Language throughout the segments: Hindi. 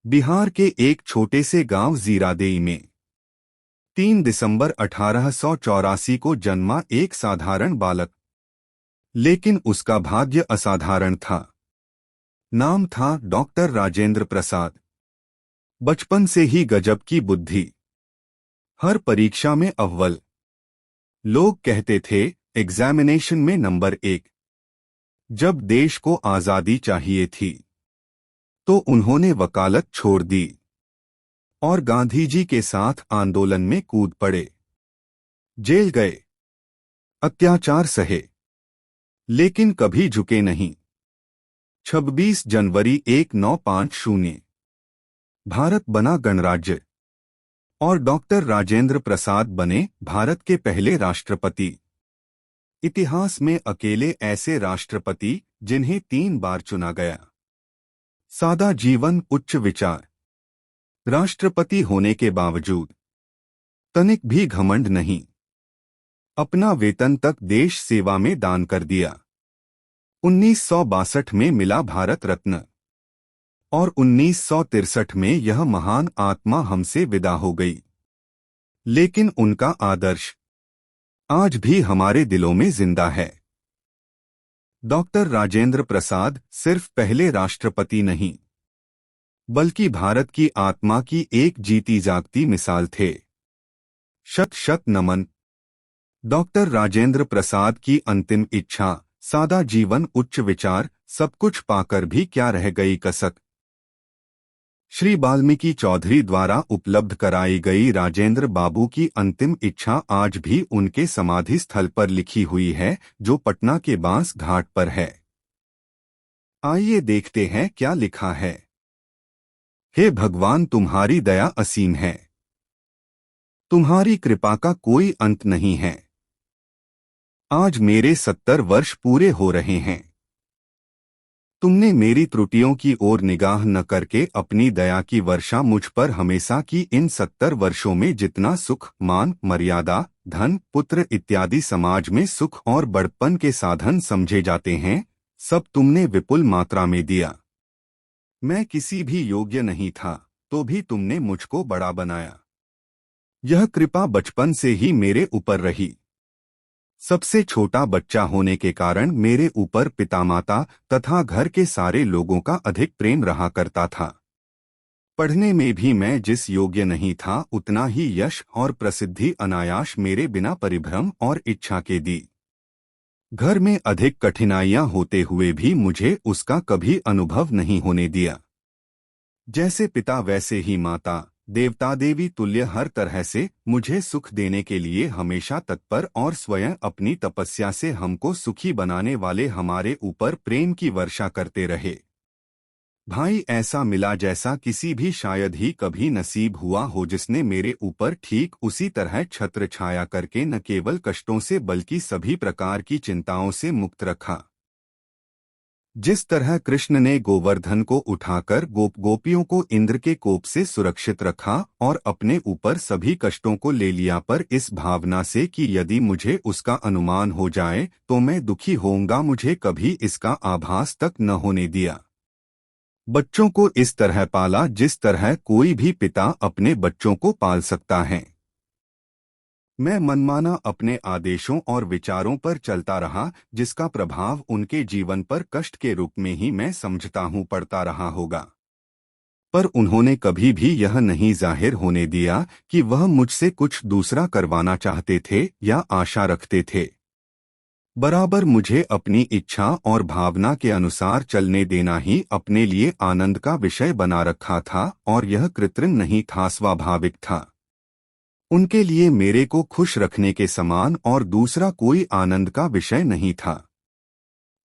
बिहार के एक छोटे से गांव जीरादेई में 3 दिसंबर 1884 को जन्मा एक साधारण बालक। लेकिन उसका भाग्य असाधारण था। नाम था डॉक्टर राजेंद्र प्रसाद। बचपन से ही गजब की बुद्धि। हर परीक्षा में अव्वल। लोग कहते थे एग्जामिनेशन में नंबर 1। जब देश को आजादी चाहिए थी तो उन्होंने वकालत छोड़ दी और गांधी जी के साथ आंदोलन में कूद पड़े। जेल गए, अत्याचार सहे, लेकिन कभी झुके नहीं। 26 जनवरी 1950 भारत बना गणराज्य और डॉक्टर राजेंद्र प्रसाद बने भारत के पहले राष्ट्रपति। इतिहास में अकेले ऐसे राष्ट्रपति जिन्हें 3 बार चुना गया। सादा जीवन, उच्च विचार। राष्ट्रपति होने के बावजूद तनिक भी घमंड नहीं। अपना वेतन तक देश सेवा में दान कर दिया। 1962 में मिला भारत रत्न और 1963 में यह महान आत्मा हमसे विदा हो गई। लेकिन उनका आदर्श आज भी हमारे दिलों में जिंदा है। डॉक्टर राजेंद्र प्रसाद सिर्फ पहले राष्ट्रपति नहीं, बल्कि भारत की आत्मा की एक जीती जागती मिसाल थे। शत शत नमन। डॉक्टर राजेंद्र प्रसाद की अंतिम इच्छा, सादा जीवन, उच्च विचार, सब कुछ पाकर भी क्या रह गई कसक। श्री वाल्मीकि चौधरी द्वारा उपलब्ध कराई गई राजेंद्र बाबू की अंतिम इच्छा आज भी उनके समाधि स्थल पर लिखी हुई है, जो पटना के बांस घाट पर है। आइए देखते हैं क्या लिखा है। हे भगवान, तुम्हारी दया असीम है। तुम्हारी कृपा का कोई अंत नहीं है। आज मेरे 70 वर्ष पूरे हो रहे हैं। तुमने मेरी त्रुटियों की ओर निगाह न करके अपनी दया की वर्षा मुझ पर हमेशा की। इन 70 वर्षों में जितना सुख, मान, मर्यादा, धन, पुत्र इत्यादि समाज में सुख और बड़प्पन के साधन समझे जाते हैं, सब तुमने विपुल मात्रा में दिया। मैं किसी भी योग्य नहीं था, तो भी तुमने मुझको बड़ा बनाया। यह कृपा बचपन से ही मेरे ऊपर रही। सबसे छोटा बच्चा होने के कारण मेरे ऊपर पितामाता तथा घर के सारे लोगों का अधिक प्रेम रहा करता था। पढ़ने में भी मैं जिस योग्य नहीं था, उतना ही यश और प्रसिद्धि अनायास मेरे बिना परिभ्रम और इच्छा के दी। घर में अधिक कठिनाइयां होते हुए भी मुझे उसका कभी अनुभव नहीं होने दिया। जैसे पिता वैसे ही माता, देवता देवी तुल्य हर तरह से मुझे सुख देने के लिए हमेशा तत्पर और स्वयं अपनी तपस्या से हमको सुखी बनाने वाले हमारे ऊपर प्रेम की वर्षा करते रहे। भाई ऐसा मिला जैसा किसी भी शायद ही कभी नसीब हुआ हो, जिसने मेरे ऊपर ठीक उसी तरह छत्र छाया करके न केवल कष्टों से बल्कि सभी प्रकार की चिंताओं से मुक्त रखा। जिस तरह कृष्ण ने गोवर्धन को उठाकर गोपियों को इंद्र के कोप से सुरक्षित रखा और अपने ऊपर सभी कष्टों को ले लिया, पर इस भावना से कि यदि मुझे उसका अनुमान हो जाए तो मैं दुखी होऊंगा, मुझे कभी इसका आभास तक न होने दिया। बच्चों को इस तरह पाला जिस तरह कोई भी पिता अपने बच्चों को पाल सकता है। मैं मनमाना अपने आदेशों और विचारों पर चलता रहा, जिसका प्रभाव उनके जीवन पर कष्ट के रूप में ही मैं समझता हूँ पड़ता रहा होगा। पर उन्होंने कभी भी यह नहीं जाहिर होने दिया कि वह मुझसे कुछ दूसरा करवाना चाहते थे या आशा रखते थे। बराबर मुझे अपनी इच्छा और भावना के अनुसार चलने देना ही अपने लिए आनंद का विषय बना रखा था, और यह कृत्रिम नहीं था, स्वाभाविक था। उनके लिए मेरे को खुश रखने के समान और दूसरा कोई आनंद का विषय नहीं था।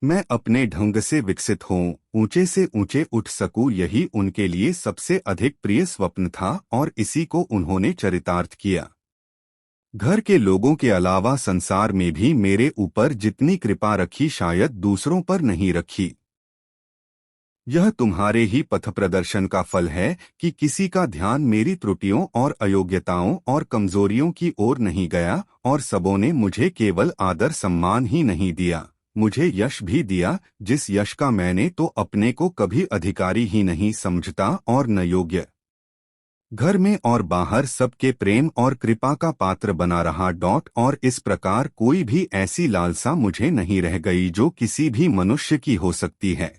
मैं अपने ढंग से विकसित होऊं, ऊंचे से ऊंचे उठ सकूं, यही उनके लिए सबसे अधिक प्रिय स्वप्न था और इसी को उन्होंने चरितार्थ किया। घर के लोगों के अलावा संसार में भी मेरे ऊपर जितनी कृपा रखी शायद दूसरों पर नहीं रखी। यह तुम्हारे ही पथ प्रदर्शन का फल है कि किसी का ध्यान मेरी त्रुटियों और अयोग्यताओं और कमजोरियों की ओर नहीं गया और सबों ने मुझे केवल आदर सम्मान ही नहीं दिया, मुझे यश भी दिया, जिस यश का मैंने तो अपने को कभी अधिकारी ही नहीं समझता और न योग्य। घर में और बाहर सबके प्रेम और कृपा का पात्र बना रहा। और इस प्रकार कोई भी ऐसी लालसा मुझे नहीं रह गई जो किसी भी मनुष्य की हो सकती है।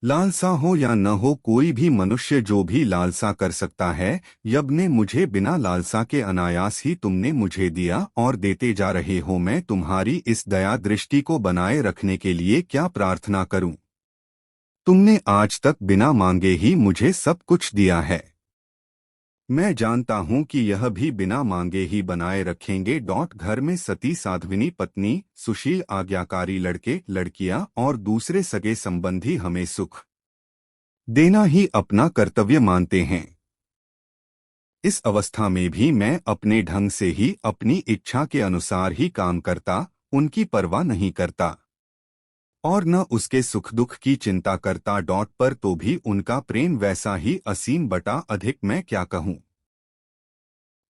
लालसा हो या न हो, कोई भी मनुष्य जो भी लालसा कर सकता है। यब ने मुझे बिना लालसा के अनायास ही तुमने मुझे दिया और देते जा रहे हो। मैं तुम्हारी इस दया दृष्टि को बनाए रखने के लिए क्या प्रार्थना करूं? तुमने आज तक बिना मांगे ही मुझे सब कुछ दिया है। मैं जानता हूं कि यह भी बिना मांगे ही बनाए रखेंगे। घर में सती साध्विनी पत्नी, सुशील आज्ञाकारी लड़के लड़कियां और दूसरे सगे संबंधी हमें सुख देना ही अपना कर्तव्य मानते हैं। इस अवस्था में भी मैं अपने ढंग से ही अपनी इच्छा के अनुसार ही काम करता, उनकी परवाह नहीं करता और न उसके सुख दुख की चिंता करता। पर तो भी उनका प्रेम वैसा ही असीम बटा अधिक, मैं क्या कहूँ।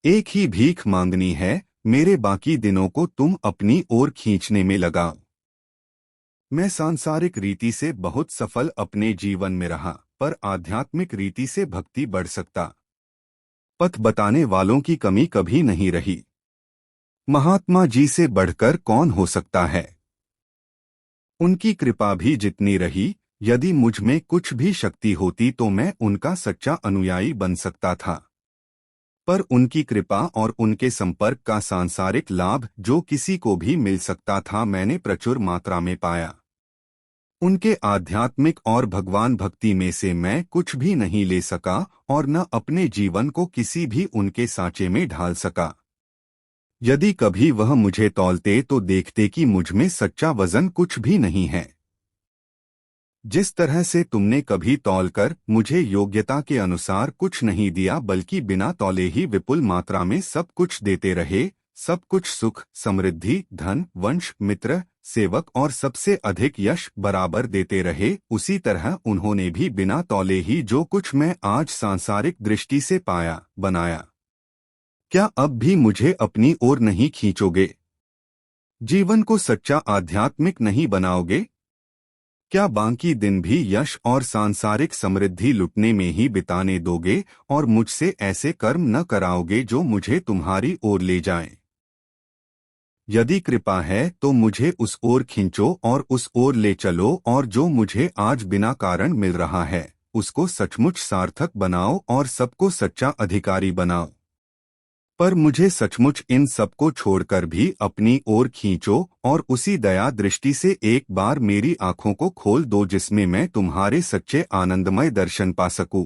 एक ही भीख मांगनी है, मेरे बाकी दिनों को तुम अपनी ओर खींचने में लगाओ। मैं सांसारिक रीति से बहुत सफल अपने जीवन में रहा, पर आध्यात्मिक रीति से भक्ति बढ़ सकता। पथ बताने वालों की कमी कभी नहीं रही। महात्मा जी से बढ़कर कौन हो सकता है। उनकी कृपा भी जितनी रही, यदि मुझ में कुछ भी शक्ति होती तो मैं उनका सच्चा अनुयायी बन सकता था। पर उनकी कृपा और उनके संपर्क का सांसारिक लाभ जो किसी को भी मिल सकता था, मैंने प्रचुर मात्रा में पाया। उनके आध्यात्मिक और भगवान भक्ति में से मैं कुछ भी नहीं ले सका और न अपने जीवन को किसी भी उनके सांचे में ढाल सका। यदि कभी वह मुझे तौलते तो देखते कि मुझ में सच्चा वजन कुछ भी नहीं है। जिस तरह से तुमने कभी तौलकर मुझे योग्यता के अनुसार कुछ नहीं दिया, बल्कि बिना तौले ही विपुल मात्रा में सब कुछ देते रहे, सब कुछ सुख, समृद्धि, धन, वंश, मित्र, सेवक और सबसे अधिक यश बराबर देते रहे, उसी तरह उन्होंने भी बिना तौले ही जो कुछ मैं आज सांसारिक दृष्टि से पाया, बनाया। क्या अब भी मुझे अपनी ओर नहीं खींचोगे? जीवन को सच्चा आध्यात्मिक नहीं बनाओगे? क्या बाकी दिन भी यश और सांसारिक समृद्धि लुटने में ही बिताने दोगे और मुझसे ऐसे कर्म न कराओगे जो मुझे तुम्हारी ओर ले जाएं? यदि कृपा है तो मुझे उस ओर खींचो और उस ओर ले चलो, और जो मुझे आज बिना कारण मिल रहा है उसको सचमुच सार्थक बनाओ और सबको सच्चा अधिकारी बनाओ। पर मुझे सचमुच इन सबको छोड़कर भी अपनी ओर खींचो और उसी दया दृष्टि से एक बार मेरी आंखों को खोल दो, जिसमें मैं तुम्हारे सच्चे आनंदमय दर्शन पा सकूं।